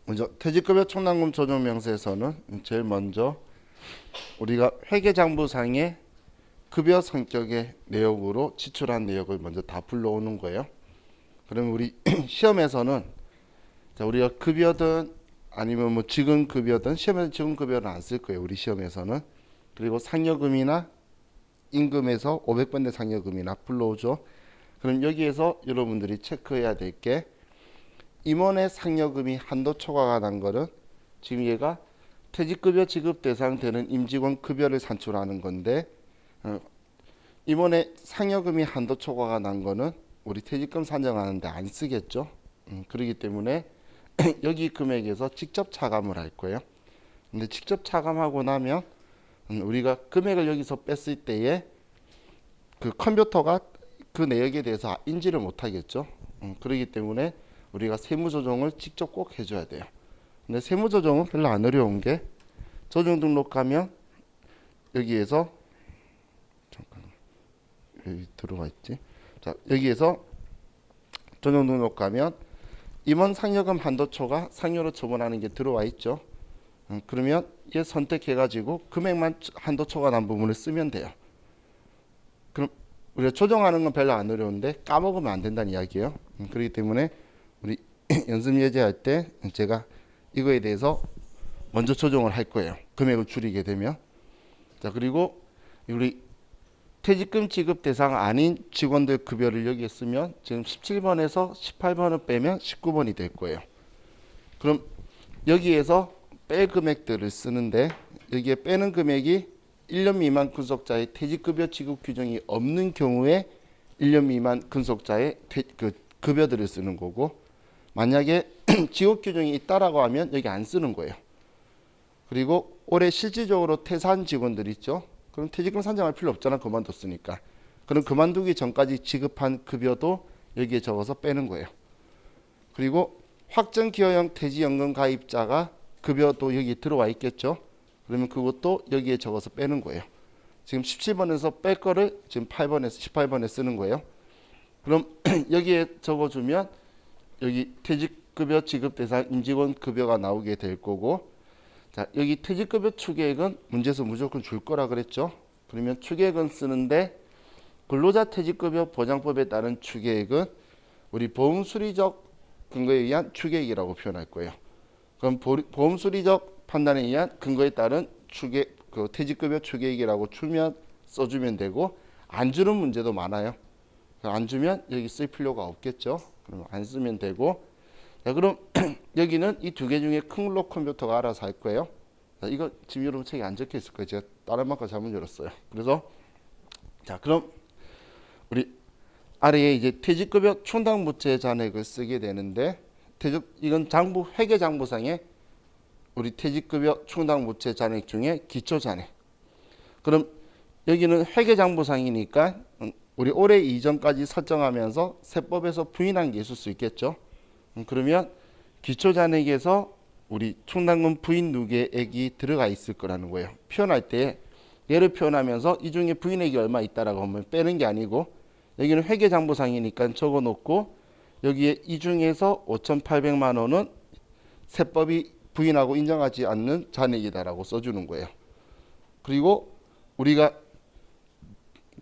먼저 퇴직급여 총납금 조정 명세서는 제일 먼저 우리가 회계장부상의 급여 성격의 내역으로 지출한 내역을 먼저 다 불러오는 거예요. 그러면 우리 시험에서는 자, 우리가 급여든 아니면 뭐 지급급여든 시험에서 지급급여는 안 쓸 거예요. 우리 시험에서는. 그리고 상여금이나 임금에서 500번 내 상여금이나 불러오죠. 그럼 여기에서 여러분들이 체크해야 될 게 임원의 상여금이 한도 초과가 난 거는 지금 얘가 퇴직급여 지급 대상 되는 임직원 급여를 산출하는 건데 임원의 상여금이 한도 초과가 난 거는 우리 퇴직금 산정하는데 안 쓰겠죠. 그렇기 때문에 여기 금액에서 직접 차감을 할 거예요. 근데 직접 차감하고 나면 우리가 금액을 여기서 뺐을 때에 그 컴퓨터가 그 내역에 대해서 인지를 못하겠죠. 그렇기 때문에 우리가 세무조정을 직접 꼭 해줘야 돼요. 근데 세무조정은 별로 안 어려운 게 조정 등록하면 여기에서 잠깐 여기 들어가 있지. 자, 여기에서 조정 등록하면 임원 상여금 한도초가 상여로 처분하는 게 들어와 있죠. 그러면 얘 선택해가지고 금액만 한도초가 난 부분을 쓰면 돼요. 그럼 우리가 조정하는 건 별로 안 어려운데 까먹으면 안 된다는 이야기예요. 그렇기 때문에 우리 연습 예제할 때 제가 이거에 대해서 먼저 조정을 할 거예요. 금액을 줄이게 되면. 자, 그리고 우리 퇴직금 지급 대상 아닌 직원들 급여를 여기에 쓰면 지금 17번에서 18번을 빼면 19번이 될 거예요. 그럼 여기에서 뺄 금액들을 쓰는데 여기에 빼는 금액이 1년 미만 근속자의 퇴직급여 지급 규정이 없는 경우에 1년 미만 근속자의 급여들을 쓰는 거고 만약에 지급 규정이 있다라고 하면 여기 안 쓰는 거예요. 그리고 올해 실질적으로 퇴사한 직원들 있죠. 그럼 퇴직금 산정할 필요 없잖아. 그만뒀으니까. 그럼 그만두기 전까지 지급한 급여도 여기에 적어서 빼는 거예요. 그리고 확정기여형 퇴직연금 가입자가 급여도 여기 들어와 있겠죠. 그러면 그것도 여기에 적어서 빼는 거예요. 지금 17번에서 뺄 거를 지금 8번에서 18번에 쓰는 거예요. 그럼 여기에 적어주면 여기 퇴직급여 지급 대상 임직원 급여가 나오게 될 거고 자, 여기 퇴직급여 추계액은 문제에서 무조건 줄 거라 그랬죠. 그러면 추계액은 쓰는데 근로자 퇴직급여 보장법에 따른 추계액은 우리 보험수리적 근거에 의한 추계액이라고 표현할 거예요. 그럼 보험수리적 판단에 의한 근거에 따른 퇴직급여 추계액이라고 써주면 되고 안 주는 문제도 많아요. 안 주면 여기 쓸 필요가 없겠죠. 그럼 안 쓰면 되고 자, 그럼 여기는 이 두 개 중에 큰 걸로 컴퓨터가 알아서 할 거예요. 자, 이거 지금 여러분 책에 안 적혀 있을 거예요. 제가 다른 만큼 잘못 열었어요. 그래서 자, 그럼 우리 아래에 이제 퇴직급여 충당부채 잔액을 쓰게 되는데 이건 회계장부상에 우리 퇴직급여 충당부채 잔액 중에 기초잔액. 그럼 여기는 회계장부상이니까 우리 올해 이전까지 설정하면서 세법에서 부인한 게 있을 수 있겠죠. 그러면 기초잔액에서 우리 충당금 부인 누계액이 들어가 있을 거라는 거예요. 표현할 때 얘를 표현하면서 이 중에 부인액이 얼마 있다라고 하면 빼는 게 아니고 여기는 회계장부상이니까 적어놓고 여기에 이 중에서 5,800만 원은 세법이 부인하고 인정하지 않는 잔액이다라고 써주는 거예요. 그리고 우리가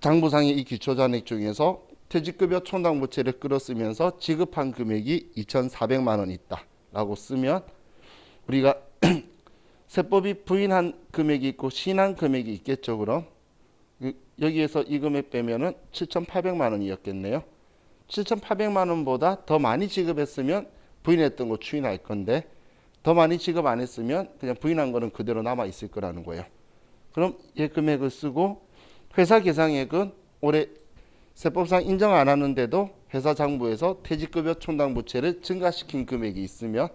장부상의 이 기초잔액 중에서 퇴직급여 총당부채를 끌어쓰면서 지급한 금액이 2,400만 원 있다라고 쓰면 우리가 세법이 부인한 금액이 있고 시인한 금액이 있겠죠. 그럼 여기에서 이 금액 빼면은 7,800만 원이었겠네요. 7,800만 원보다 더 많이 지급했으면 부인했던 거 추인할 건데 더 많이 지급 안 했으면 그냥 부인한 거는 그대로 남아 있을 거라는 거예요. 그럼 얘 금액을 쓰고 회사 계상액은 올해 세법상 인정 안 하는데도 회사 장부에서 퇴직급여 총당부채를 증가시킨 금액이 있으면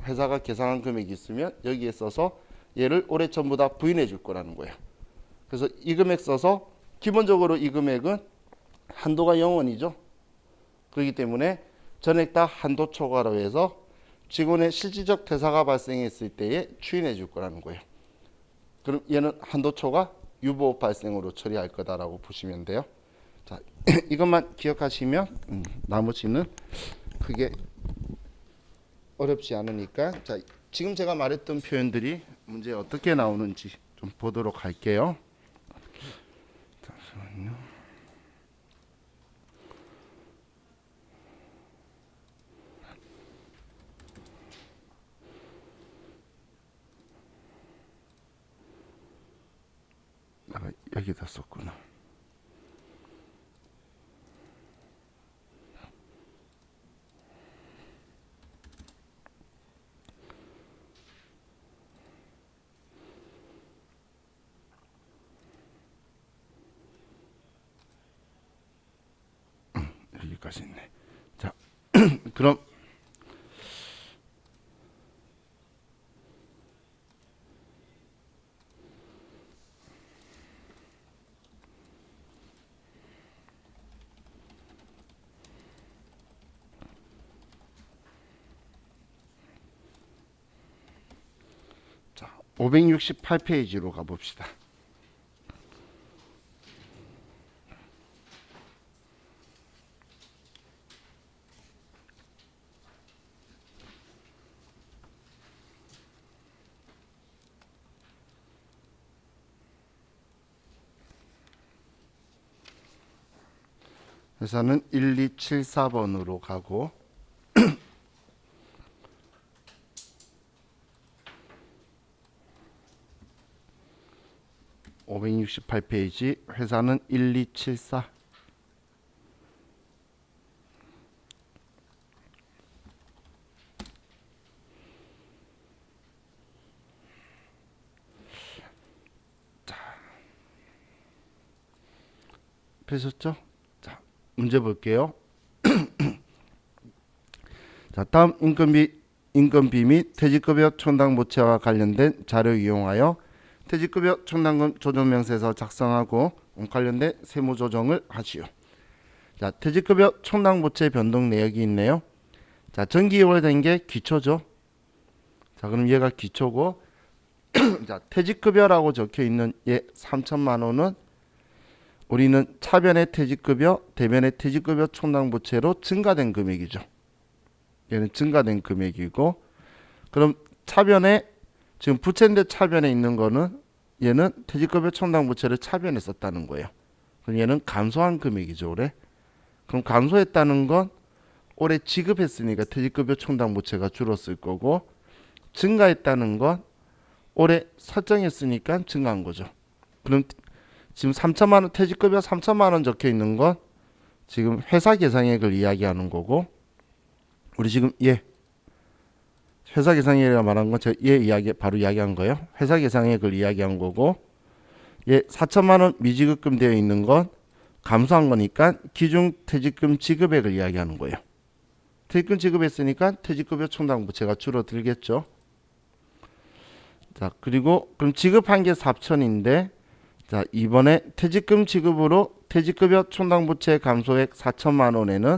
회사가 계상한 금액이 있으면 여기에 써서 얘를 올해 전부 다 부인해 줄 거라는 거예요. 그래서 이 금액 써서 기본적으로 이 금액은 한도가 0원이죠. 그렇기 때문에 전액 다 한도 초과로 해서 직원의 실질적 퇴사가 발생했을 때에 추인해 줄 거라는 거예요. 그럼 얘는 한도 초과 유보 발생으로 처리할 거다라고 보시면 돼요. 자, 이것만 기억하시면 나머지는 크게 어렵지 않으니까 자 지금 제가 말했던 표현들이 문제에 어떻게 나오는지 좀 보도록 할게요. 잠시만요. 내가 여기다 썼구나. 여기까지 있네. 자, 그럼 자, 568페이지로 가봅시다. 회사는 1274번으로 가고 568페이지 회사는 1274. 펴셨죠? 자, 문제 볼게요. 자, 다음 인건비 및 퇴직급여 총당부채와 관련된 자료 이용하여 퇴직급여 총당금 조정명세서 작성하고 관련된 세무조정을 하시오. 자, 퇴직급여 총당부채 변동 내역이 있네요. 자, 전기 2월 된 게 기초죠. 자, 그럼 얘가 기초고 자, 퇴직급여라고 적혀 있는 얘 3천만 원은 우리는 차변의 퇴직급여, 대변의 퇴직급여 총당부채로 증가된 금액이죠. 얘는 증가된 금액이고, 그럼 차변에 지금 부채인데 차변에 있는 거는 얘는 퇴직급여 총당부채를 차변에 썼다는 거예요. 그럼 얘는 감소한 금액이죠, 올해. 그럼 감소했다는 건 올해 지급했으니까 퇴직급여 총당부채가 줄었을 거고, 증가했다는 건 올해 설정했으니까 증가한 거죠. 그럼 지금 3천만 원 퇴직급여 3천만 원 적혀 있는 건 지금 회사 계상액을 이야기하는 거고, 우리 지금 회사 계상액이라 말한 건 제가 이야기 바로 이야기한 거예요. 회사 계상액을 이야기한 거고, 4천만 원 미지급금 되어 있는 건 감소한 거니까 기준 퇴직금 지급액을 이야기하는 거예요. 퇴직금 지급했으니까 퇴직급여 총당부채가 줄어들겠죠. 자, 그리고 그럼 지급한 게 4천인데 자, 이번에 퇴직금 지급으로 퇴직급여 총당부채 감소액 4천만 원에는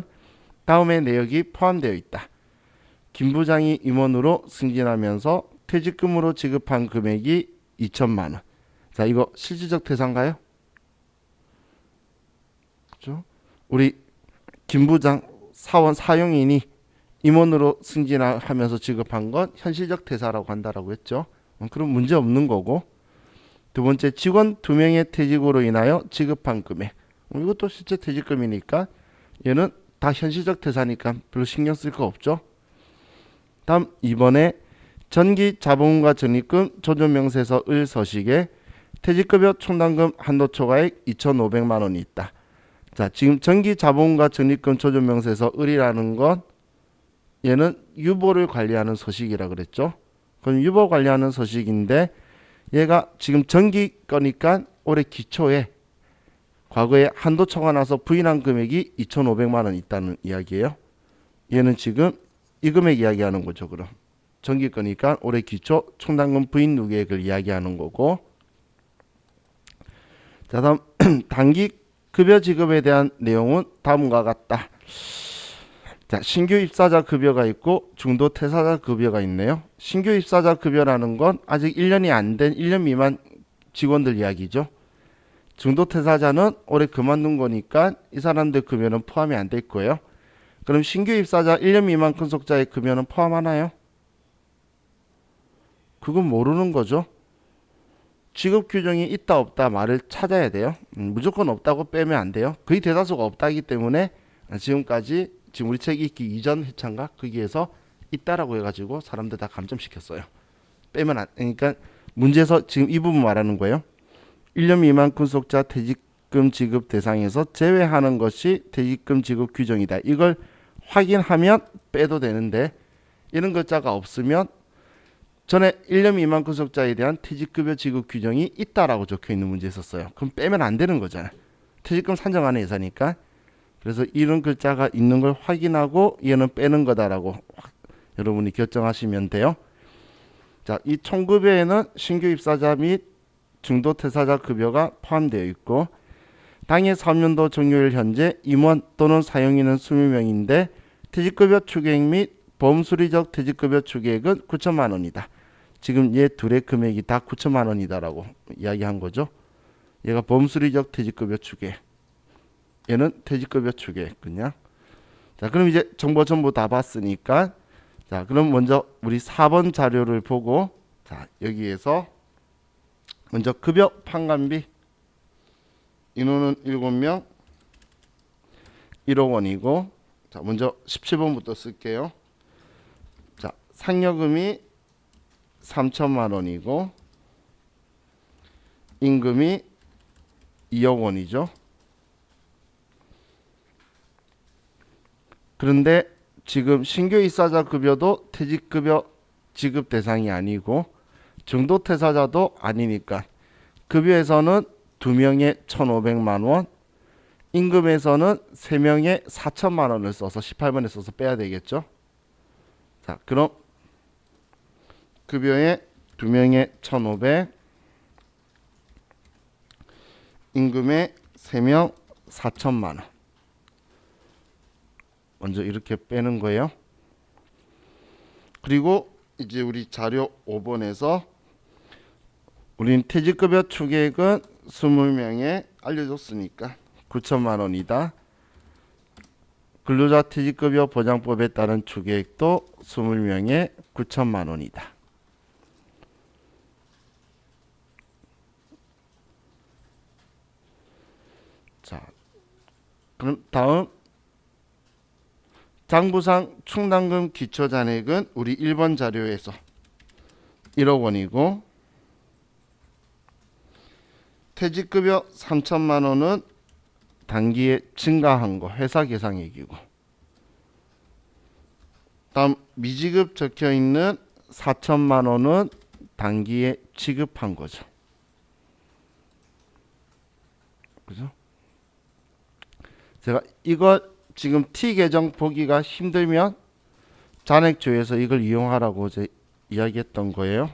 다음의 내역이 포함되어 있다. 김 부장이 임원으로 승진하면서 퇴직금으로 지급한 금액이 2천만 원. 자, 이거 실질적 대사인가요? 그죠? 우리 김 부장 사원 사용인이 임원으로 승진하면서 지급한 건 현실적 대사라고 한다라고 했죠. 그럼 문제 없는 거고. 두 번째, 직원 2명의 퇴직으로 인하여 지급한 금액. 이것도 실제 퇴직금이니까 얘는 다 현실적 대사니까 별로 신경 쓸 거 없죠. 다음, 이번에 전기 자본과 적립금 조정명세서 을 서식에 퇴직급여 총당금 한도 초과액 2,500만 원이 있다. 자, 지금 전기 자본과 적립금 조정명세서 을이라는 건 얘는 유보를 관리하는 서식이라 그랬죠. 그럼 유보 관리하는 서식인데 얘가 지금 전기 거니까 올해 기초에 과거에 한도 초과 나서 부인한 금액이 2,500만 원 있다는 이야기예요. 얘는 지금 이 금액 이야기하는 거죠. 그럼 전기 거니까 올해 기초 총당금 부인 누계액을 이야기하는 거고, 자, 다음 단기 급여 지급에 대한 내용은 다음과 같다. 자, 신규 입사자 급여가 있고 중도 퇴사자 급여가 있네요. 신규 입사자 급여라는 건 아직 1년이 안 된 1년 미만 직원들 이야기죠. 중도 퇴사자는 올해 그만둔 거니까 이 사람들 급여는 포함이 안 될 거예요. 그럼 신규 입사자 1년 미만 근속자의 급여는 포함하나요? 그건 모르는 거죠. 지급 규정이 있다 없다 말을 찾아야 돼요. 무조건 없다고 빼면 안 돼요. 거의 대다수가 없다기 때문에 지금까지 지금 우리 책 읽기 이전 회차인가 거기에서 있다라고 해가지고 사람들 다 감점시켰어요. 빼면 안, 그러니까 문제에서 지금 이 부분 말하는 거예요. 1년 미만 근속자 퇴직금 지급 대상에서 제외하는 것이 퇴직금 지급 규정이다. 이걸 확인하면 빼도 되는데 이런 글자가 없으면 전에 1년 미만 근속자에 대한 퇴직급여 지급 규정이 있다라고 적혀있는 문제 있었어요. 그럼 빼면 안 되는 거잖아요. 퇴직금 산정하는 예산이니까. 그래서 이런 글자가 있는 걸 확인하고 얘는 빼는 거다라고 여러분이 결정하시면 돼요. 자, 이 총급여에는 신규 입사자 및 중도 퇴사자 급여가 포함되어 있고 당해 3년도 종료일 현재 임원 또는 사용인은 20명인데 퇴직급여 추계액 및 범수리적 퇴직급여 추계액은 9천만 원이다. 지금 얘 둘의 금액이 다 9천만 원이다라고 이야기한 거죠. 얘가 범수리적 퇴직급여 추계액, 얘는 퇴직급여 추계액 그냥. 자, 그럼 이제 정보 전부 다 봤으니까 자, 그럼 먼저 우리 4번 자료를 보고 자, 여기에서 먼저 급여 판관비 인원은 7명 1억 원이고 자, 먼저 17번부터 쓸게요. 자, 상여금이 3천만 원이고 임금이 2억 원이죠. 그런데 지금 신규 입사자 급여도 퇴직급여 지급 대상이 아니고 중도 퇴사자도 아니니까 급여에서는 2명에 1,500만 원, 임금에서는 3명에 4천만 원을 써서 18번에 써서 빼야 되겠죠. 자, 그럼 급여에 2명에 1,500, 임금에 3명 4천만 원. 먼저 이렇게 빼는 거예요. 그리고 이제 우리 자료 5번에서 우린 퇴직급여 추계액은 20명에 알려줬으니까 9천만 원이다. 근로자 퇴직급여 보장법에 따른 추계액도 20명에 9천만 원이다. 자, 그럼 다음 장부상 충당금 기초잔액은 우리 1번 자료에서 1억 원이고 퇴직급여 3천만 원은 단기에 증가한 거 회사 계상액이고 다음 미지급 적혀있는 4천만 원은 단기에 지급한 거죠. 그죠? 제가 이걸 지금 T 계정 보기가 힘들면 잔액조에서 이걸 이용하라고 이제 이야기했던 거예요.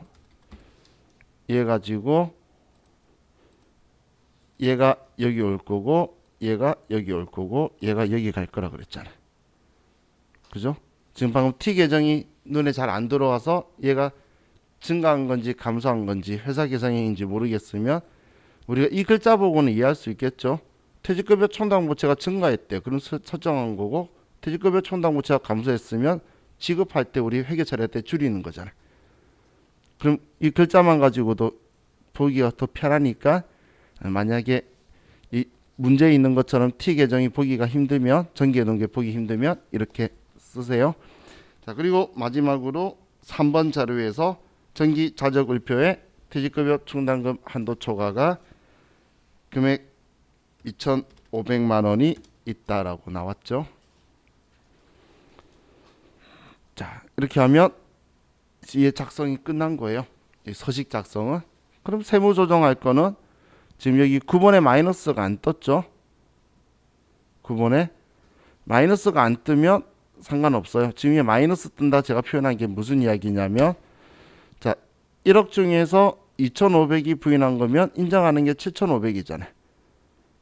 얘 가지고 얘가 여기 올 거고 얘가 여기 올 거고 얘가 여기 갈 거라 그랬잖아요. 그죠? 지금 방금 T 계정이 눈에 잘 안 들어와서 얘가 증가한 건지 감소한 건지 회사 계상액인지 모르겠으면 우리가 이 글자 보고는 이해할 수 있겠죠. 퇴직급여 총당부채가 증가했대. 그럼 설정한 거고 퇴직급여 총당부채가 감소했으면 지급할 때 우리 회계 처리할 때 줄이는 거잖아요. 그럼 이 글자만 가지고도 보기가 더 편하니까 만약에 이 문제에 있는 것처럼 T 계정이 보기가 힘들면 전기에 놓은 게 보기 힘들면 이렇게 쓰세요. 자, 그리고 마지막으로 3번 자료에서 전기 자적을표에 퇴직급여 충당금 한도 초과가 금액 2,500만 원이 있다라고 나왔죠. 자, 이렇게 하면 이의 작성이 끝난 거예요. 이 서식 작성은. 그럼 세무 조정할 거는 지금 여기 9번에 마이너스가 안 떴죠. 9번에 마이너스가 안 뜨면 상관없어요. 지금 이 마이너스 뜬다 제가 표현한 게 무슨 이야기냐면 자, 1억 중에서 2,500이 부인한 거면 인정하는 게 7,500이잖아요.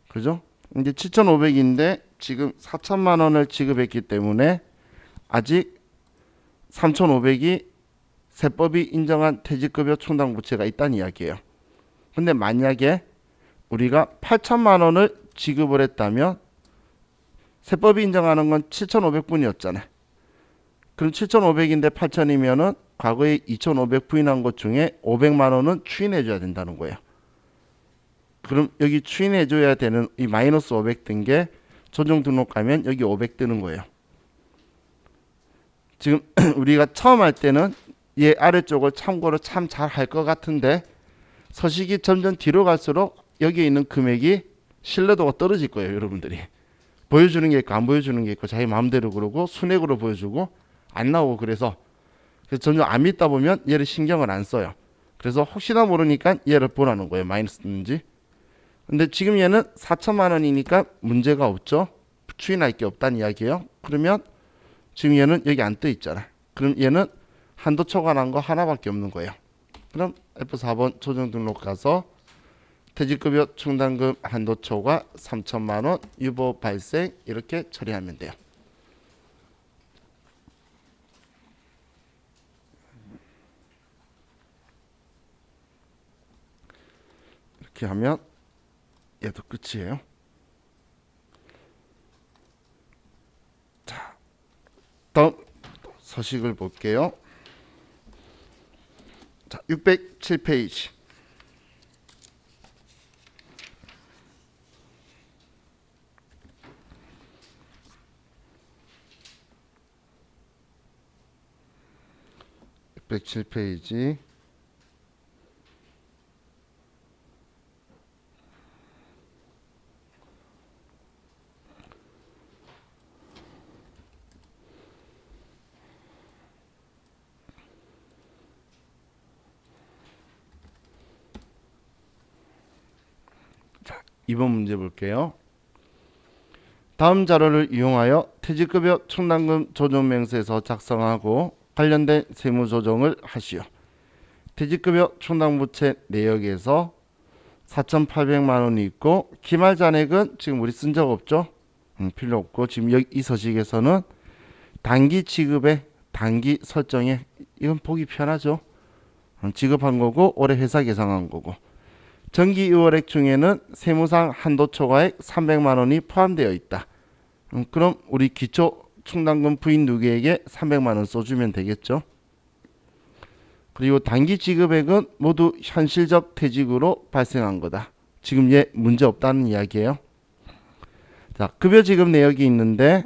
그죠? 이제 7,500인데 지금 4천만 원을 지급했기 때문에 아직 3,500이 세법이 인정한 퇴직급여 충당부채가 있다는 이야기예요. 근데 만약에 우리가 8천만 원을 지급을 했다면 세법이 인정하는 건 7,500분이었잖아요. 그럼 7,500인데 8,000이면은 과거에 2,500 부인한 것 중에 500만 원은 추인해 줘야 된다는 거예요. 그럼 여기 추인해 줘야 되는 이 마이너스 500 든 게 조정 등록하면 여기 500 뜨는 거예요. 지금 우리가 처음 할 때는 얘 아래쪽을 참고로 참 잘 할 것 같은데 서식이 점점 뒤로 갈수록 여기에 있는 금액이 신뢰도가 떨어질 거예요. 여러분들이 보여주는 게 있고 안 보여주는 게 있고 자기 마음대로 그러고 순액으로 보여주고 안 나오고 그래서 점점 안 믿다 보면 얘를 신경을 안 써요. 그래서 혹시나 모르니까 얘를 보라는 거예요. 마이너스인지. 근데 지금 얘는 4천만 원이니까 문제가 없죠. 추인할 게 없다는 이야기예요. 그러면 지금 얘는 여기 안 떠 있잖아. 그럼 얘는 한도 초과한 거 하나밖에 없는 거예요. 그럼 F4번 조정 등록 가서 퇴직급여 충당금 한도 초과 3천만 원 유보 발생 이렇게 처리하면 돼요. 이렇게 하면 얘도 끝이에요. 자, 다음 서식을 볼게요. 자, 607페이지. (607페이지) 자, 2번 문제 볼게요. 다음 자료를 이용하여 퇴직급여 충당금 조정명세서 작성하고 관련된 세무조정을 하시오. 퇴직급여 충당부채 내역에서 4,800만 원이 있고 기말 잔액은 지금 우리 쓴 적 없죠? 필요 없고 지금 여기 이 서식에서는 단기 지급에 단기 설정에 이건 보기 편하죠. 지급한 거고 올해 회사 계상한 거고 정기 2월액 중에는 세무상 한도 초과액 300만 원이 포함되어 있다. 그럼 우리 기초 충당금 부인 누구에게 300만 원 써주면 되겠죠. 그리고 단기 지급액은 모두 현실적 퇴직으로 발생한 거다. 지금 얘 문제 없다는 이야기예요. 자, 급여 지급 내역이 있는데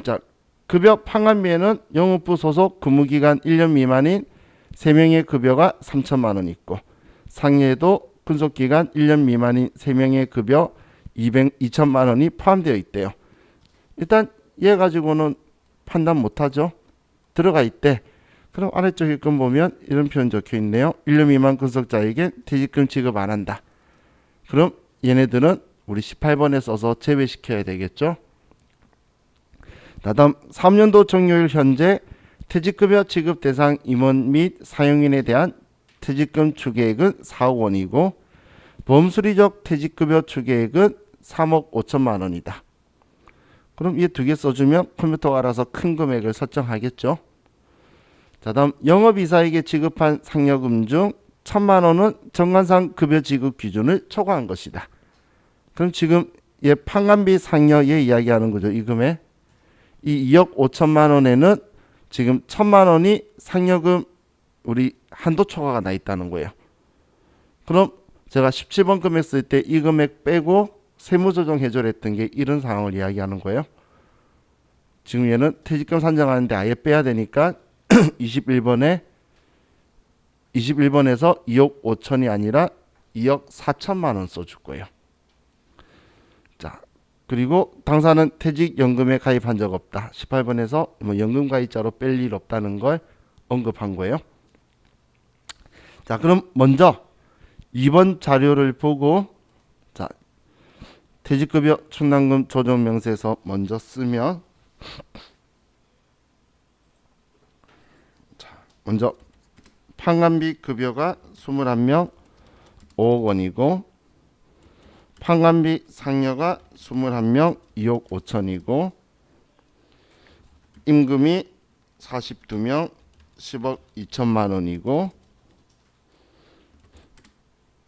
자, 급여 판관비에는 영업부 소속 근무기간 1년 미만인 3명의 급여가 3천만 원 있고 상여에도 근속기간 1년 미만인 3명의 급여 2천만 원이 포함되어 있대요. 일단 얘 가지고는 판단 못하죠. 들어가 있대. 그럼 아래쪽 일금 보면 이런 표현 적혀 있네요. 1년 미만 근속자에게 퇴직금 지급 안 한다. 그럼 얘네들은 우리 18번에 써서 제외시켜야 되겠죠. 다음 3년도 종료일 현재 퇴직급여 지급 대상 임원 및 사용인에 대한 퇴직금 추계액은 4억 원이고 범수리적 퇴직급여 추계액은 3억 5천만 원이다. 그럼 이 두 개 써주면 컴퓨터가 알아서 큰 금액을 설정하겠죠. 자, 다음 영업이사에게 지급한 상여금 중 1,000만 원은 정관상 급여 지급 기준을 초과한 것이다. 그럼 지금 얘 판관비 상여 얘 이야기하는 거죠. 이 금액. 이 2억 5천만 원에는 지금 1,000만 원이 상여금 우리 한도 초과가 나 있다는 거예요. 그럼 제가 17번 금액 쓸 때 이 금액 빼고 세무조정 해줘랬던 게 이런 상황을 이야기하는 거예요. 지금 얘는 퇴직금 산정하는데 아예 빼야 되니까 21번에서 2억 5천이 아니라 2억 4천만 원 써줄 거예요. 자, 그리고 당사는 퇴직연금에 가입한 적 없다. 18번에서 뭐 연금 가입자로 뺄 일 없다는 걸 언급한 거예요. 자, 그럼 먼저 2번 자료를 보고 자, 퇴직급여 충당금 조정명세서 먼저 쓰면 자, 먼저 판관비 급여가 21명 5억 원이고 판관비 상여가 21명 2억 5천이고 임금이 42명 10억 2천만 원이고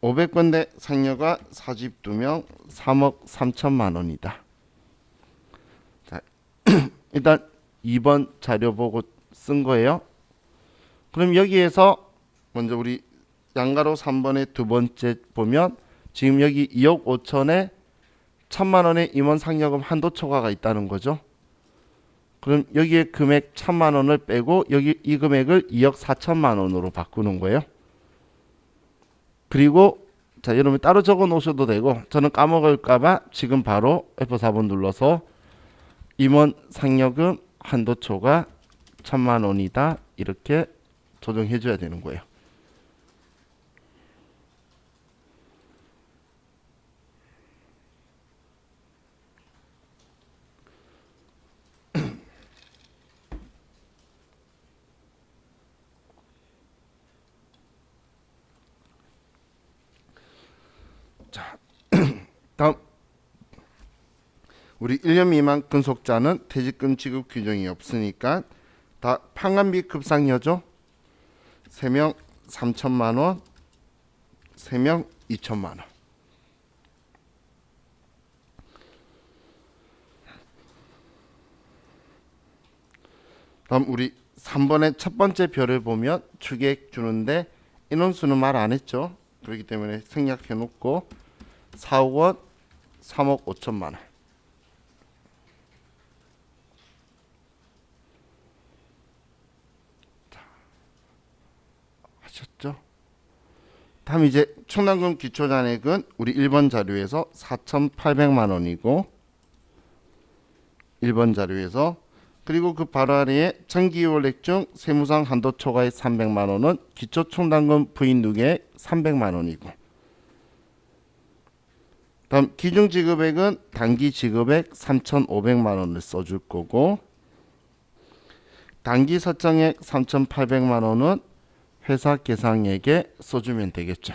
500건대 상여가 42명 3억 3천만 원이다. 일단 2번 자료 보고 쓴 거예요. 그럼 여기에서 먼저 우리 양가로 3번의 두 번째 보면 지금 여기 2억 5천에 1,000만 원의 임원 상여금 한도 초과가 있다는 거죠. 그럼 여기에 금액 1,000만 원을 빼고 여기 이 금액을 2억 4천만 원으로 바꾸는 거예요. 그리고 자, 여러분 따로 적어 놓으셔도 되고 저는 까먹을까봐 지금 바로 F4번 눌러서 임원 상여금 한도 초과 1,000만 원이다 이렇게 조정해 줘야 되는 거예요. 자, 다음 우리 1년 미만 근속자는 퇴직금 지급 규정이 없으니까 다 판관비 급상여죠. 3명 3천만 원, 3명 2천만 원. 다음 우리 3번의 첫 번째 별을 보면 추계액 주는데 인원수는 말 안 했죠. 그렇기 때문에 생략해 놓고 4억 원, 3억 5천만 원. 자, 하셨죠? 다음 이제 충당금 기초잔액은 우리 1번 자료에서 4,800만 원이고 1번 자료에서 그리고 그 바로 아래에 정기월액 중 세무상 한도 초과의 300만 원은 기초 충당금 부인 누계의 300만 원이고 다음 기준 지급액은 단기 지급액 3,500만 원을 써줄 거고 단기 설정액 3,800만 원은 회사 계상액에 써주면 되겠죠.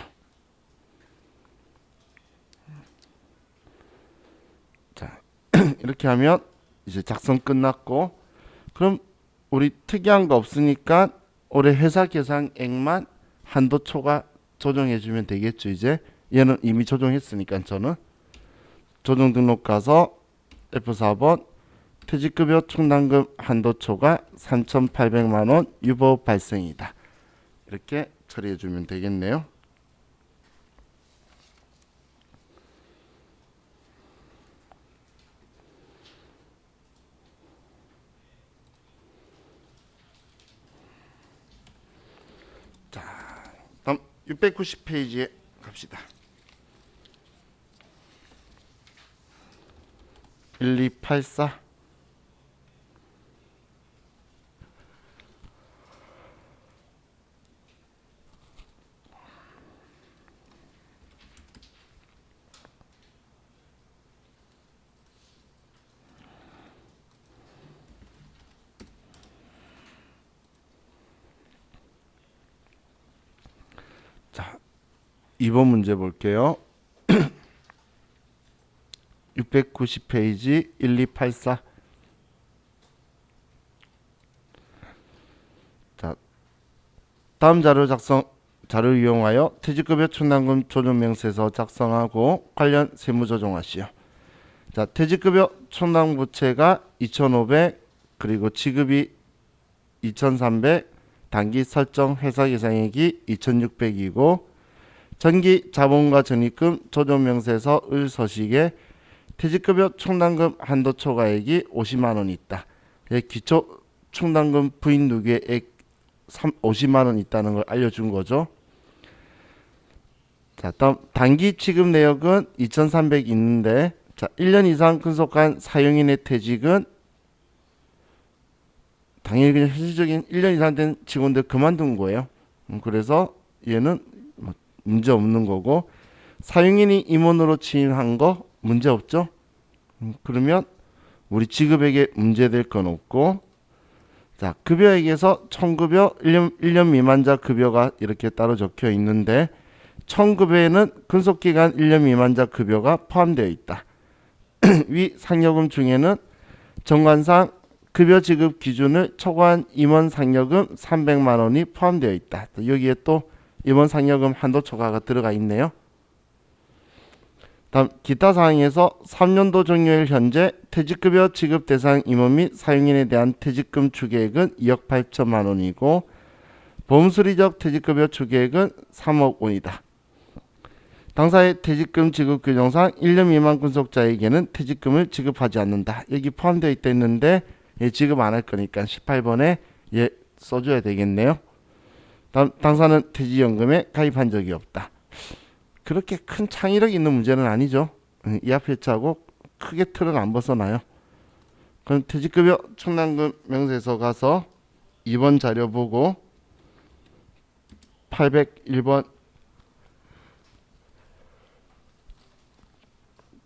자, 이렇게 하면 이제 작성 끝났고 그럼 우리 특이한 거 없으니까 올해 회사 계상액만 한도 초과 조정해 주면 되겠죠. 이제 얘는 이미 조정했으니까 저는 조정 등록 가서 F4번 퇴직급여 충당금 한도 초과 3,800만 원 유보 발생이다. 이렇게 처리해 주면 되겠네요. 자, 다음 690페이지에 갑시다. 1284 자, 2번 문제 볼게요. 690페이지 1284 자, 다음 자료 이용하여 퇴직급여 충당금 조정명세서 작성하고 관련 세무 조정하시오. 자, 퇴직급여 충당 부채가 2,500 그리고 지급이 2,300 단기 설정 회사 계상액이 2,600이고 전기 자본과 적립금 조정명세서 을 서식에 퇴직급여 충당금 한도 초과액이 50만 원이 있다. 기초 충당금 부인 누계액 50만 원 있다는 걸 알려준 거죠. 자, 다음 단기 지급 내역은 2,300 있는데 자, 1년 이상 근속한 사용인의 퇴직은 당연히 그냥 현실적인 1년 이상 된 직원들 그만둔 거예요. 그래서 얘는 문제 없는 거고 사용인이 임원으로 취임한 거 문제 없죠. 그러면 우리 지급액에 문제될 건 없고 자, 급여액에서 총급여 1년 미만자 급여가 이렇게 따로 적혀 있는데 총급여에는 근속기간 1년 미만자 급여가 포함되어 있다. 위 상여금 중에는 정관상 급여 지급 기준을 초과한 임원 상여금 300만 원이 포함되어 있다. 여기에 또 임원 상여금 한도 초과가 들어가 있네요. 다음 기타 사항에서 3년도 종료일 현재 퇴직급여 지급 대상 임원 및 사용인에 대한 퇴직금 추계액은 2억 8천만 원이고 보험수리적 퇴직급여 추계액은 3억 원이다. 당사의 퇴직금 지급 규정상 1년 미만 근속자에게는 퇴직금을 지급하지 않는다. 여기 포함되어 있다 했는데 지급 안 할 거니까 18번에 써줘야 되겠네요. 다음 당사는 퇴직연금에 가입한 적이 없다. 그렇게 큰 창의력 있는 문제는 아니죠. 이 앞에 차고 크게 틀은 안 벗어나요. 그럼 퇴직급여 충당금 명세서 가서 2번 자료 보고 801번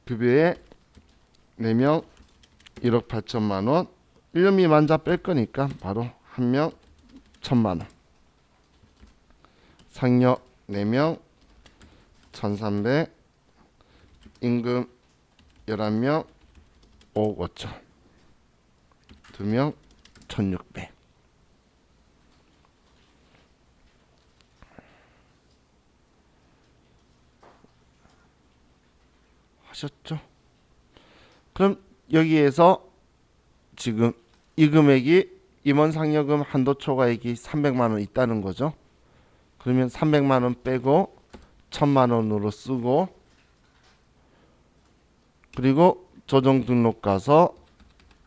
급여에 4명 1억 8천만 원 1년 미만자 뺄 거니까 바로 1명 1천만 원 상여 4명 1,300 임금 11명 5억 5천 2명 1,600 하셨죠? 그럼 여기에서 지금 이 금액이 임원 상여금 한도 초과액이 300만 원 있다는 거죠. 그러면 300만 원 빼고 1,000만 원으로 쓰고 그리고 조정 등록 가서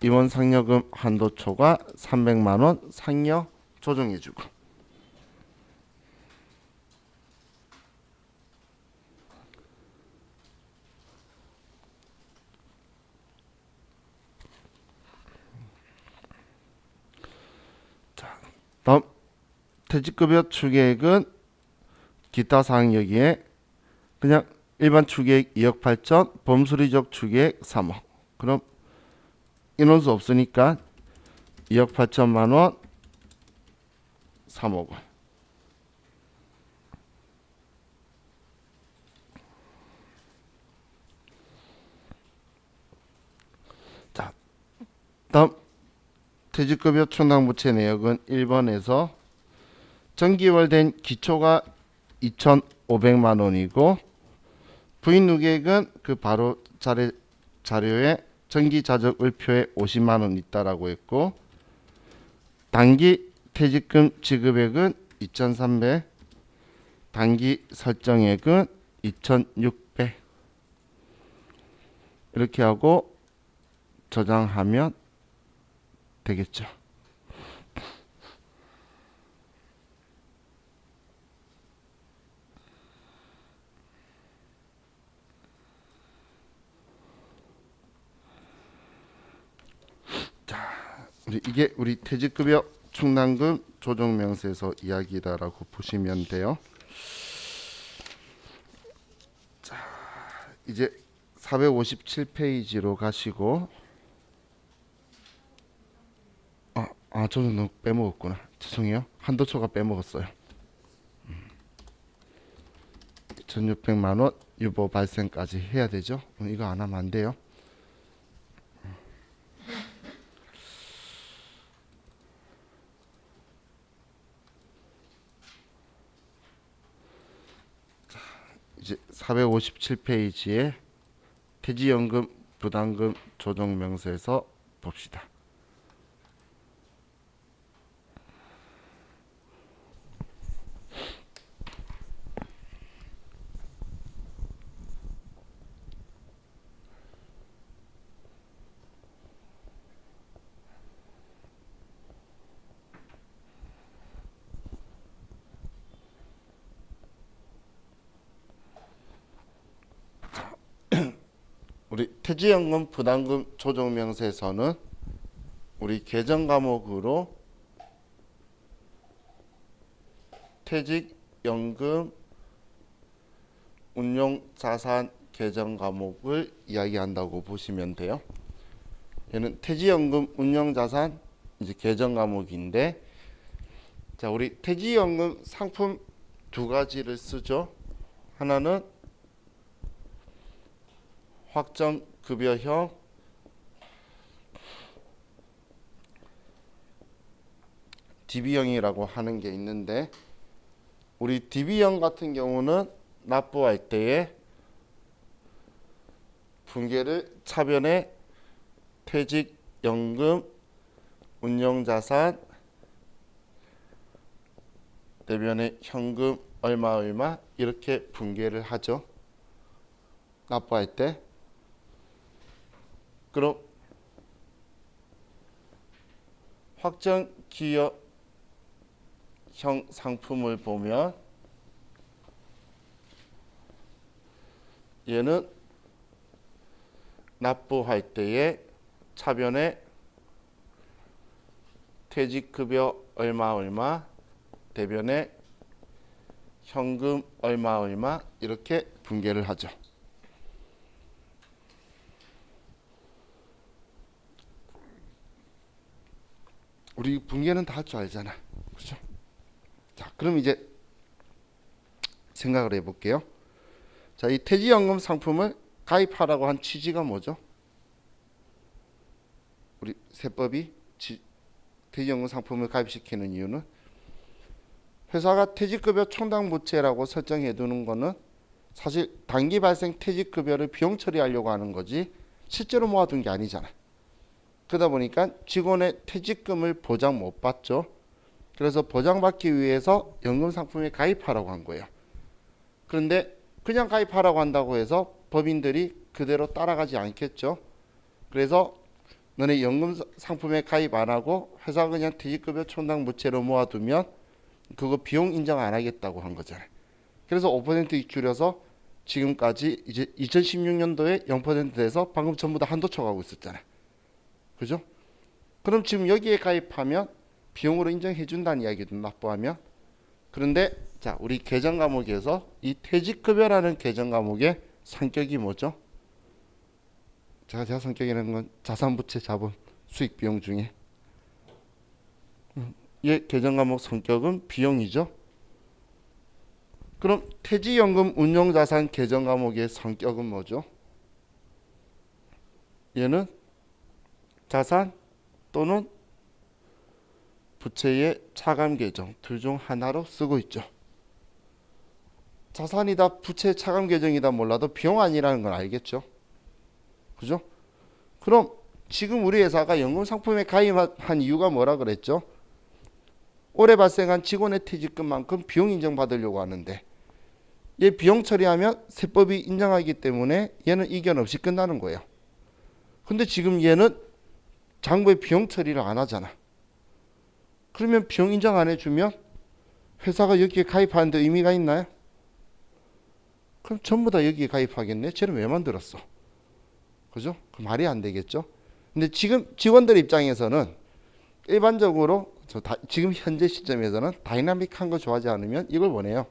임원 상여금 한도 초과 300만 원 상여 조정해주고 다음 퇴직급여 추계액은 기타 사항 여기에 그냥 일반 추계액 2억 8천 범수리적 추계액 3억 그럼 인원수 없으니까 2억 8천만 원 3억 원 자 다음 퇴직급여 충당부채 내역은 1번에서 정기월된 기초가 2,500만 원이고 부인 누계액은 그 바로 자료에 정기자적을표에 50만 원 있다라고 했고 단기 퇴직금 지급액은 2,300 단기 설정액은 2,600 이렇게 하고 저장하면 되겠죠. 이게 우리 퇴직급여 충당금 조정명세서 이야기다라고 보시면 돼요. 자, 이제 457페이지로 가시고 저는 너무 빼먹었구나. 죄송해요. 한도초가 빼먹었어요. 2,600만 원 유보 발생까지 해야 되죠. 이거 안 하면 안 돼요. 이제 457페이지에 퇴직연금 부담금 조정명세서 봅시다. 우리 퇴직연금 부담금 조정명세서는 우리 개정 과목으로 퇴직연금 운용자산 개정 과목을 이야기한다고 보시면 돼요. 얘는 퇴직연금 운용자산 이제 개정 과목인데, 자 우리 퇴직연금 상품 두 가지를 쓰죠. 하나는 확정급여형 DB형이라고 하는 게 있는데, 우리 DB형 같은 경우는 납부할 때에 분계를 차변에 퇴직연금, 운용자산, 대변에 현금 얼마 이렇게 분계를 하죠. 납부할 때. 그럼 확정 기여형 상품을 보면 얘는 납부할 때에 차변에 퇴직급여 얼마 대변에 현금 얼마 이렇게 분계를 하죠. 우리 분계는 다 할 줄 알잖아. 그렇죠? 자, 그럼 이제 생각을 해볼게요. 자, 이 퇴직연금 상품을 가입하라고 한 취지가 뭐죠? 우리 세법이 퇴직연금 상품을 가입시키는 이유는 회사가 퇴직급여 총당 부채라고 설정해 두는 거는 사실 단기 발생 퇴직급여를 비용 처리하려고 하는 거지 실제로 모아둔 게 아니잖아. 그러다 보니까 직원의 퇴직금을 보장 못 받죠. 그래서 보장받기 위해서 연금 상품에 가입하라고 한 거예요. 그런데 그냥 가입하라고 한다고 해서 법인들이 그대로 따라가지 않겠죠. 그래서 너네 연금 상품에 가입 안 하고 회사가 그냥 퇴직급여 총당 부채로 모아두면 그거 비용 인정 안 하겠다고 한 거잖아요. 그래서 5% 줄여서 지금까지 이제 2016년도에 0% 돼서 방금 전부 다 한도 쳐가고 있었잖아요. 그죠? 그럼 지금 여기에 가입하면 비용으로 인정해 준다는 이야기도 납부하면. 그런데 자, 우리 계정 과목에서 이 퇴직급여라는 계정 과목의 성격이 뭐죠? 제가 성격이라는 건 자산부채 자본 수익 비용 중에 얘 계정 과목 성격은 비용이죠. 그럼 퇴직연금 운용자산 계정 과목의 성격은 뭐죠? 얘는 자산 또는 부채의 차감 계정 둘 중 하나로 쓰고 있죠. 자산이다 부채 차감 계정이다 몰라도 비용 아니라는 걸 알겠죠. 그죠? 그럼 지금 우리 회사가 연금 상품에 가입한 이유가 뭐라 그랬죠? 올해 발생한 직원의 퇴직금만큼 비용 인정받으려고 하는데 얘 비용 처리하면 세법이 인정하기 때문에 얘는 이견 없이 끝나는 거예요. 근데 지금 얘는 장부에 비용 처리를 안 하잖아. 그러면 비용 인정 안 해주면 회사가 여기에 가입하는데 의미가 있나요? 그럼 전부 다 여기에 가입하겠네. 쟤는 왜 만들었어? 그죠? 그 말이 안 되겠죠. 근데 지금 직원들 입장에서는 일반적으로 지금 현재 시점에서는 다이나믹한 거 좋아하지 않으면 이걸 원해요.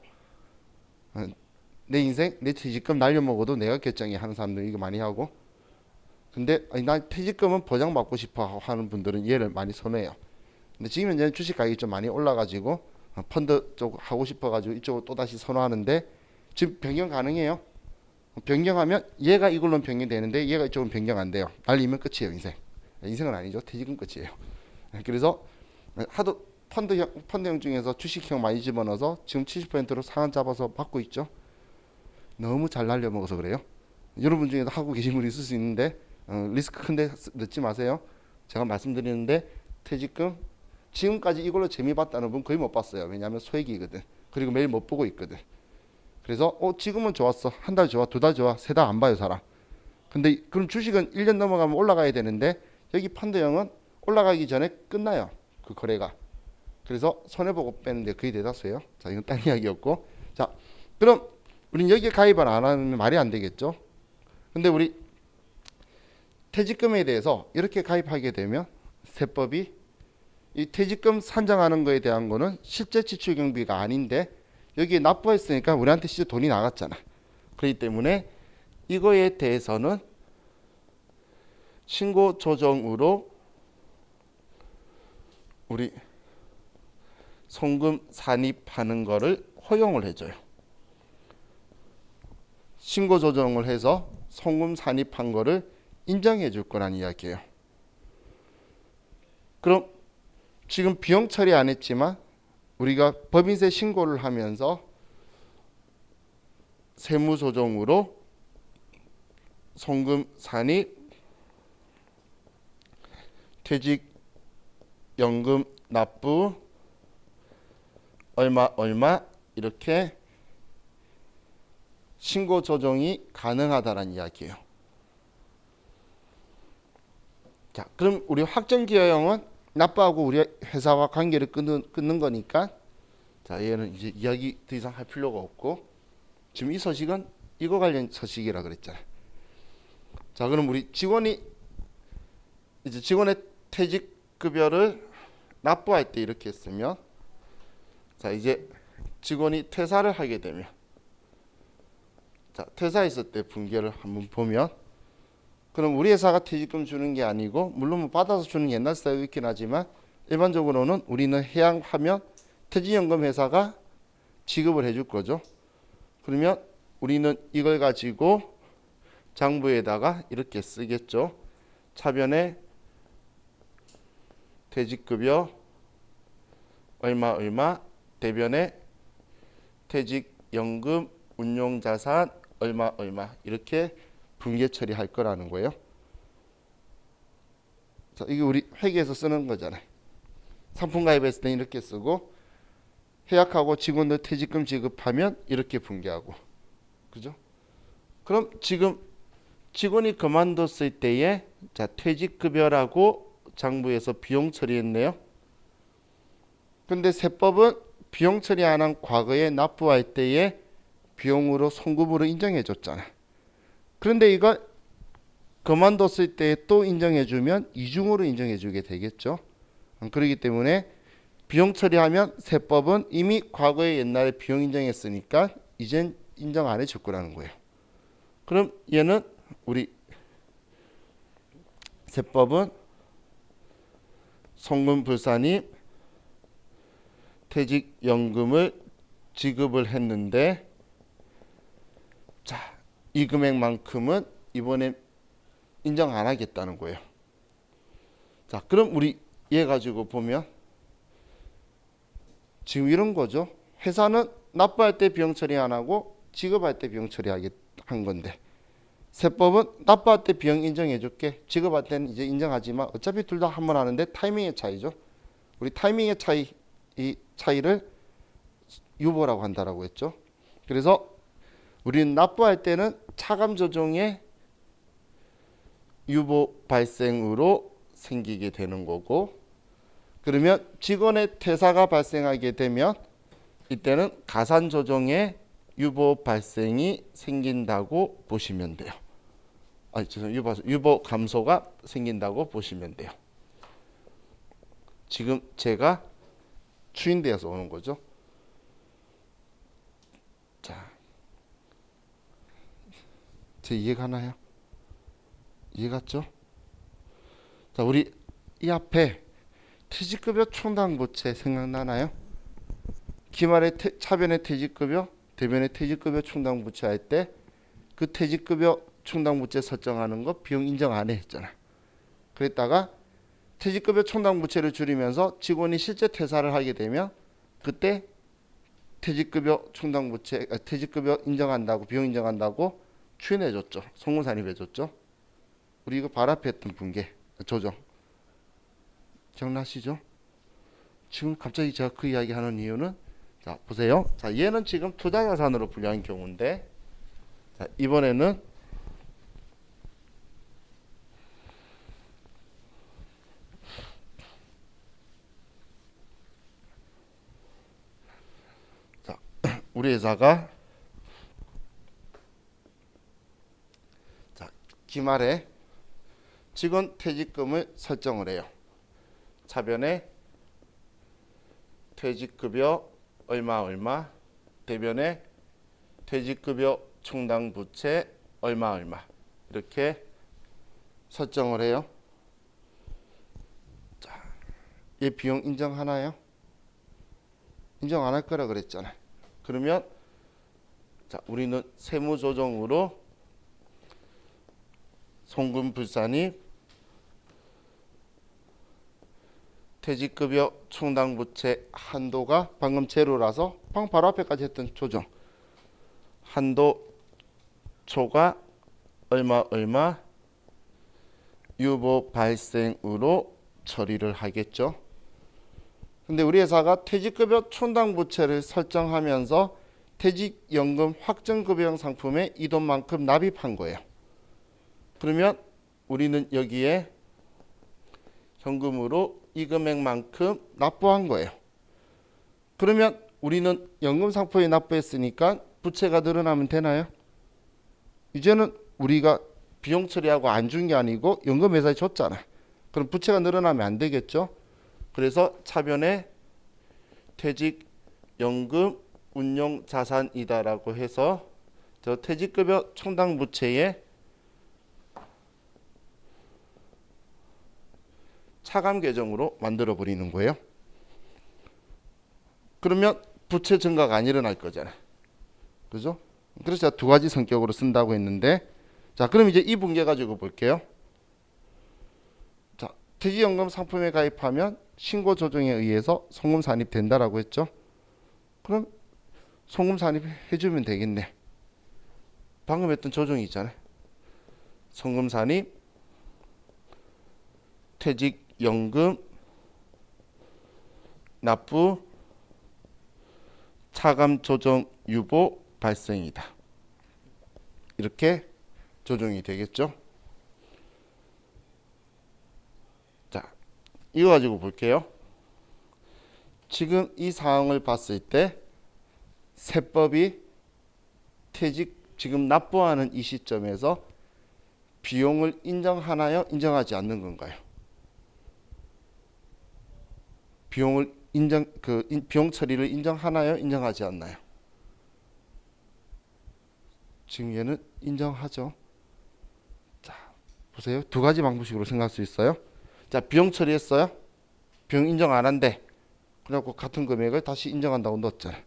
내 인생 내 퇴직금 날려먹어도 내가 결정해 하는 사람들 이거 많이 하고. 근데 나 퇴직금은 보장받고 싶어 하는 분들은 얘를 많이 선호해요. 근데 지금 현재 주식 가격이 좀 많이 올라가지고 펀드 쪽 하고 싶어가지고 이쪽으로 또 다시 선호하는데 지금 변경 가능해요. 변경하면 얘가 이걸로는 변경되는데 얘가 이쪽은 변경 안 돼요. 날리면 끝이에요. 인생은 아니죠. 퇴직은 끝이에요. 그래서 하도 펀드형 중에서 주식형 많이 집어넣어서 지금 70%로 상한 잡아서 받고 있죠. 너무 잘 날려먹어서 그래요. 여러분 중에도 하고 계신 분이 있을 수 있는데 리스크 큰데 넣지 마세요. 제가 말씀드리는데 퇴직금 지금까지 이걸로 재미 봤다는 분 거의 못 봤어요. 왜냐하면 소액이거든. 그리고 매일 못 보고 있거든. 그래서 지금은 좋았어. 한 달 좋아, 두 달 좋아, 세 달 안 봐요 사람. 근데 그럼 주식은 1년 넘어가면 올라가야 되는데 여기 펀드형은 올라가기 전에 끝나요. 그 거래가. 그래서 손해보고 빼는데 거의 대다수예요. 자, 이건 딴 이야기였고. 자, 그럼 우린 여기에 가입을 안 하면 말이 안 되겠죠. 근데 우리 퇴직금에 대해서 이렇게 가입하게 되면 세법이 이 퇴직금 산정하는 거에 대한 거는 실제 지출 경비가 아닌데 여기에 납부했으니까 우리한테 진짜 돈이 나갔잖아. 그렇기 때문에 이거에 대해서는 신고 조정으로 우리 송금 산입하는 거를 허용을 해줘요. 신고 조정을 해서 송금 산입한 거를 인정해 줄 거란 이야기예요. 그럼 지금 비용 처리 안 했지만 우리가 법인세 신고를 하면서 세무조정으로 송금 산입, 퇴직연금 납부 얼마 이렇게 신고 조정이 가능하다는 이야기예요. 자, 그럼 우리 확정기여형은 납부하고 우리 회사와 관계를 끊는 거니까, 자, 얘는 이제 이야기 더 이상 할 필요가 없고, 지금 이 서식은 이거 관련 서식이라 그랬잖아요. 자, 그럼 우리 직원의 퇴직급여를 납부할 때 이렇게 했으면, 자, 이제 직원이 퇴사를 하게 되면, 자, 퇴사했을 때 분계를 한번 보면, 그럼 우리 회사가 퇴직금 주는 게 아니고, 물론 뭐 받아서 주는 옛날 스타일이 있긴 하지만 일반적으로는 우리는 해양하면 퇴직연금 회사가 지급을 해줄 거죠. 그러면 우리는 이걸 가지고 장부에다가 이렇게 쓰겠죠. 차변에 퇴직급여 얼마, 대변에 퇴직연금 운용자산 얼마 이렇게 분계 처리할 거라는 거예요. 자, 이게 우리 회계에서 쓰는 거잖아요. 상품 가입했을 때 이렇게 쓰고, 해약하고 직원들 퇴직금 지급하면 이렇게 분계하고, 그죠? 그럼 지금 직원이 그만뒀을 때에, 자, 퇴직급여라고 장부에서 비용 처리했네요. 근데 세법은 비용 처리 안 한 과거에 납부할 때에 비용으로 송금으로 인정해 줬잖아요. 그런데 이걸 그만뒀을 때 또 인정해주면 이중으로 인정해주게 되겠죠. 그렇기 때문에 비용 처리하면 세법은 이미 과거에 옛날에 비용 인정했으니까 이젠 인정 안 해줄 거라는 거예요. 그럼 얘는 우리 세법은 송금불산이 퇴직연금을 지급을 했는데, 자, 이 금액만큼은 이번에 인정 안 하겠다는 거예요. 자, 그럼 우리 얘 가지고 보면 지금 이런 거죠. 회사는 납부할 때 비용 처리 안 하고 지급할 때 비용 처리하게 한 건데, 세법은 납부할 때 비용 인정해 줄게, 지급할 때는 이제 인정하지만 어차피 둘 다 한 번 하는데 타이밍의 차이죠. 우리 타이밍의 차이, 이 차이를 유보라고 한다라고 했죠. 그래서 우리는 납부할 때는 차감 조정의 유보 발생으로 생기게 되는 거고, 그러면 직원의 퇴사가 발생하게 되면 이때는 가산 조정의 유보 발생이 생긴다고 보시면 돼요. 유보 감소가 생긴다고 보시면 돼요. 지금 제가 추인되어서 오는 거죠. 자, 제 이해가나요? 이해갔죠? 자, 우리 이 앞에 퇴직급여 총당부채 생각나나요? 기말에 차변에 퇴직급여, 대변에 퇴직급여 총당부채 할 때 그 퇴직급여 총당부채 설정하는 거 비용 인정 안 해 했잖아. 그랬다가 퇴직급여 총당부채를 줄이면서 직원이 실제 퇴사를 하게 되면 그때 퇴직급여 총당부채, 퇴직급여 인정한다고, 비용 인정한다고 추인해줬죠. 송금산입해줬죠. 우리 이거 바로 앞에 했던 분계 조정 기억나시죠? 지금 갑자기 제가 그 이야기 하는 이유는, 자, 보세요. 자, 얘는 지금 투자자산으로 분류한 경우인데, 자, 이번에는 자, 우리 회사가 자, 기말에 직원 퇴직금을 설정을 해요. 차변에 퇴직급여 얼마, 대변에 퇴직급여 총당부채 얼마 이렇게 설정을 해요. 자, 얘 비용 인정하나요? 인정 안 할 거라 그랬잖아요. 그러면 자, 우리는 세무조정으로 송금불산이 퇴직급여 총당부채 한도가 방금 제로라서 바로 앞에까지 했던 조정, 한도 초과 얼마 얼마 유보 발생으로 처리를 하겠죠. 근데 우리 회사가 퇴직급여 촌당 부채를 설정하면서 퇴직연금 확정급여형 상품에 이 돈만큼 납입한 거예요. 그러면 우리는 여기에 현금으로 이 금액만큼 납부한 거예요. 그러면 우리는 연금 상품에 납부했으니까 부채가 늘어나면 되나요? 이제는 우리가 비용 처리하고 안 준 게 아니고 연금 회사에 줬잖아. 그럼 부채가 늘어나면 안 되겠죠. 그래서 차변에 퇴직연금 운용자산이다라고 해서 저 퇴직급여 총당 부채에 차감 계정으로 만들어 버리는 거예요. 그러면 부채 증가가 안 일어날 거잖아요. 그죠? 그래서 제가 두 가지 성격으로 쓴다고 했는데, 자, 그럼 이제 이 분계 가지고 볼게요. 자, 퇴직연금 상품에 가입하면 신고 조정에 의해서 송금 산입된다라고 했죠. 그럼 송금 산입해주면 되겠네. 방금 했던 조정이 있잖아요. 송금 산입, 퇴직연금, 납부, 차감 조정 유보 발생이다. 이렇게 조정이 되겠죠. 자, 이거 가지고 볼게요. 지금 이 상황을 봤을 때 세법이 퇴직 지금 납부하는 이 시점에서 비용을 인정하나요? 인정하지 않는 건가요? 비용을 비용 처리를 인정하나요? 인정하지 않나요? 지금 얘는 인정하죠. 자, 보세요. 두 가지 방법식으로 생각할 수 있어요. 자, 비용 처리했어요. 비용 인정 안 한대. 그래갖고 같은 금액을 다시 인정한다고 넣었잖아요.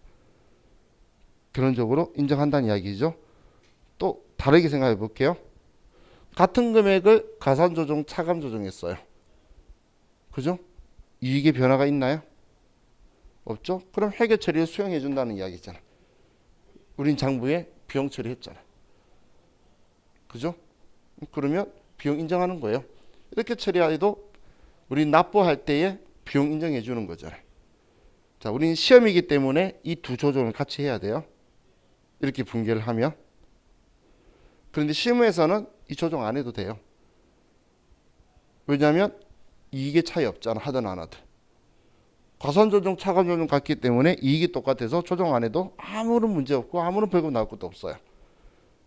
결론적으로 인정한다는 이야기죠. 또 다르게 생각해 볼게요. 같은 금액을 가산조정, 차감조정했어요. 그죠? 이익의 변화가 있나요? 없죠? 그럼 회계 처리를 수용해 준다는 이야기잖아. 우린 장부에 비용 처리했잖아. 그죠? 그러면 비용 인정하는 거예요. 이렇게 처리해도 우린 납부할 때에 비용 인정해 주는 거잖아요. 자, 우리는 시험이기 때문에 이 두 조정을 같이 해야 돼요. 이렇게 분계를 하면. 그런데 실무에서는 이 조정 안 해도 돼요. 왜냐하면 이익의 차이 없잖아. 하든 안 하든. 가산조정, 차감조정 같기 때문에 이익이 똑같아서 조정 안 해도 아무런 문제 없고 아무런 벌금 나올 것도 없어요.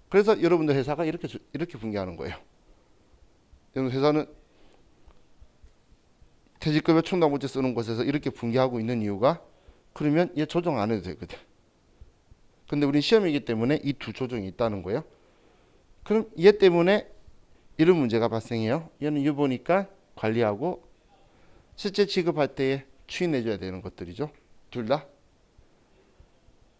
그래서 여러분들 회사가 이렇게 분계하는 거예요. 여러분 회사는 퇴직급여 충당부채 쓰는 곳에서 이렇게 분계하고 있는 이유가 그러면 얘 조정 안 해도 되거든. 근데 우린 시험이기 때문에 이 두 조정이 있다는 거예요. 그럼 얘 때문에 이런 문제가 발생해요. 얘는 유보니까 관리하고 실제 지급할 때에 추인해줘야 되는 것들이죠. 둘 다.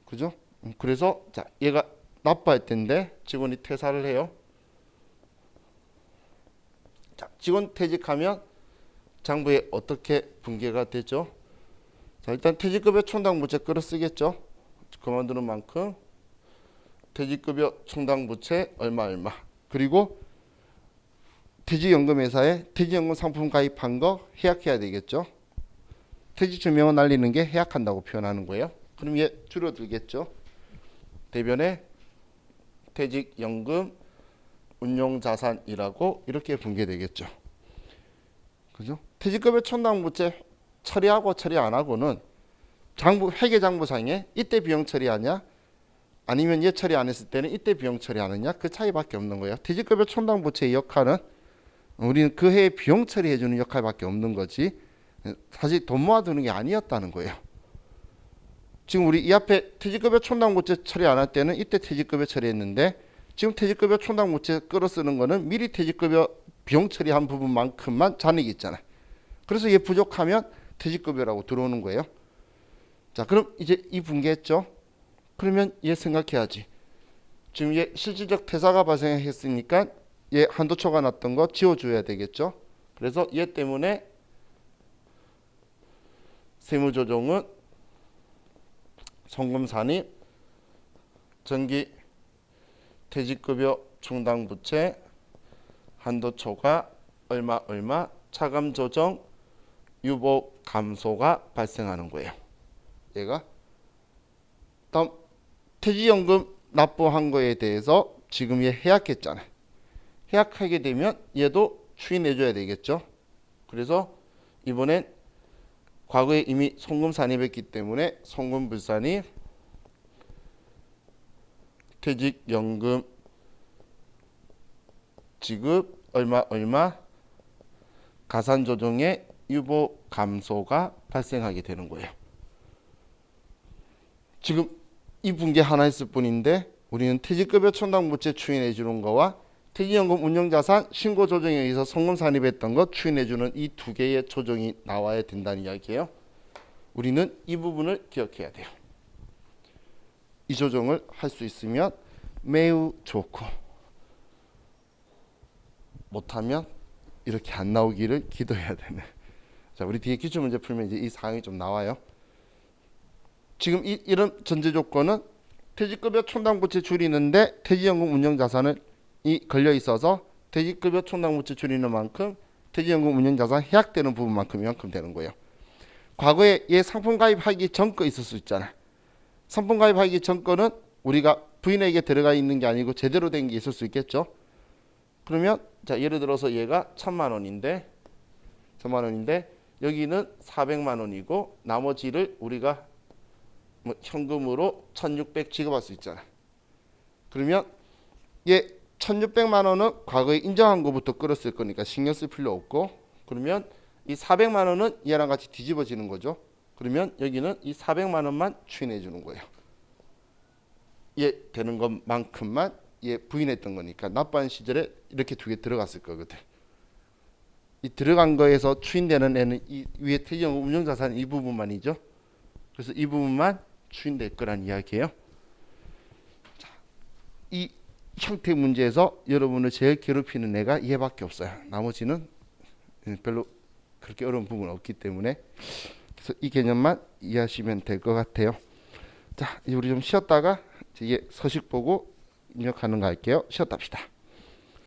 그죠? 그래서 자, 얘가 납부할 때인데 직원이 퇴사를 해요. 자, 직원 퇴직하면 장부에 어떻게 분계가 되죠? 자, 일단 퇴직급여 총당 부채 끌어쓰겠죠. 그만두는 만큼 퇴직급여 총당 부채 얼마 얼마. 그리고 퇴직연금회사에 퇴직연금 상품 가입한 거 해약해야 되겠죠. 퇴직증명을 날리는 게 해약한다고 표현하는 거예요. 그럼 얘 줄어들겠죠. 대변에 퇴직연금 운용자산이라고 이렇게 분계되겠죠. 그죠? 퇴직급여 총당부채 처리하고 처리 안 하고는 장부 회계장부상에 이때 비용 처리하냐 아니면 얘 처리 안 했을 때는 이때 비용 처리하느냐 그 차이밖에 없는 거예요. 퇴직급여 총당부채의 역할은 우리는 그 해에 비용 처리해주는 역할밖에 없는 거지 사실 돈 모아두는 게 아니었다는 거예요. 지금 우리 이 앞에 퇴직급여 총당부채 처리 안 할 때는 이때 퇴직급여 처리했는데 지금 퇴직급여 총당부채 끌어쓰는 거는 미리 퇴직급여 비용 처리한 부분만큼만 잔액이 있잖아요. 그래서 얘 부족하면 퇴직급여라고 들어오는 거예요. 자, 그럼 이제 이 분계했죠. 그러면 얘 생각해야지. 지금 얘 실질적 퇴사가 발생했으니까 얘 한도 초과 났던 거 지워줘야 되겠죠. 그래서 얘 때문에 세무조정은 송금 산입, 정기 퇴직급여 충당 부채 한도 초과 얼마 차감 조정 유보 감소가 발생하는 거예요. 얘가 다음 퇴직연금 납부한 거에 대해서 지금 얘 해약했잖아요. 해약하게 되면 얘도 추인해 줘야 되겠죠. 그래서 이번엔 과거에 이미 송금 산입했기 때문에 송금 불산입 퇴직연금 지급 얼마 가산 조정의 유보 감소가 발생하게 되는 거예요. 지금 이 분계 하나 있을 뿐인데 우리는 퇴직급여 충당부채 추인해 주는 거와 퇴직연금 운용자산 신고 조정에 의해서 송금 산입했던 것 추인해 주는 이 두 개의 조정이 나와야 된다는 이야기예요. 우리는 이 부분을 기억해야 돼요. 이 조정을 할 수 있으면 매우 좋고 못하면 이렇게 안 나오기를 기도해야 되네. 자, 우리 뒤에 기출문제 풀면 이제 이 사항이 좀 나와요. 지금 이런 전제 조건은 퇴직급여 충당부채 줄이는데 퇴직연금 운용자산이 걸려 있어서 퇴직급여 충당부채 줄이는 만큼 퇴직연금 운용자산 해약되는 부분만큼 이만큼 되는 거예요. 과거에 얘 상품 가입하기 전 거 있을 수 있잖아. 상품 가입하기 전 거는 우리가 부인에게 들어가 있는 게 아니고 제대로 된 게 있을 수 있겠죠. 그러면 자 예를 들어서 얘가 1,000만 원인데 여기는 400만 원이고 나머지를 우리가 뭐 현금으로 1,600 지급할 수 있잖아. 그러면 얘 1,600만 원은 과거에 인정한 거부터 끌었을 거니까 신경 쓸 필요 없고, 그러면 이 400만 원은 얘랑 같이 뒤집어지는 거죠. 그러면 여기는 이 400만 원만 추인해 주는 거예요. 얘 되는 것만큼만 얘 부인했던 거니까 납부한 시절에 이렇게 두 개 들어갔을 거거든. 이 들어간 거에서 추인되는 애는 이 위에 퇴직연금 운용자산 이 부분만이죠. 그래서 이 부분만 추인될 거란 이야기예요. 자, 이 형태 문제에서 여러분을 제일 괴롭히는 애가 얘밖에 없어요. 나머지는 별로 그렇게 어려운 부분은 없기 때문에 그래서 이 개념만 이해하시면 될 것 같아요. 자, 이제 우리 좀 쉬었다가 이제 서식 보고 입력하는 거 할게요. 쉬었다 합시다.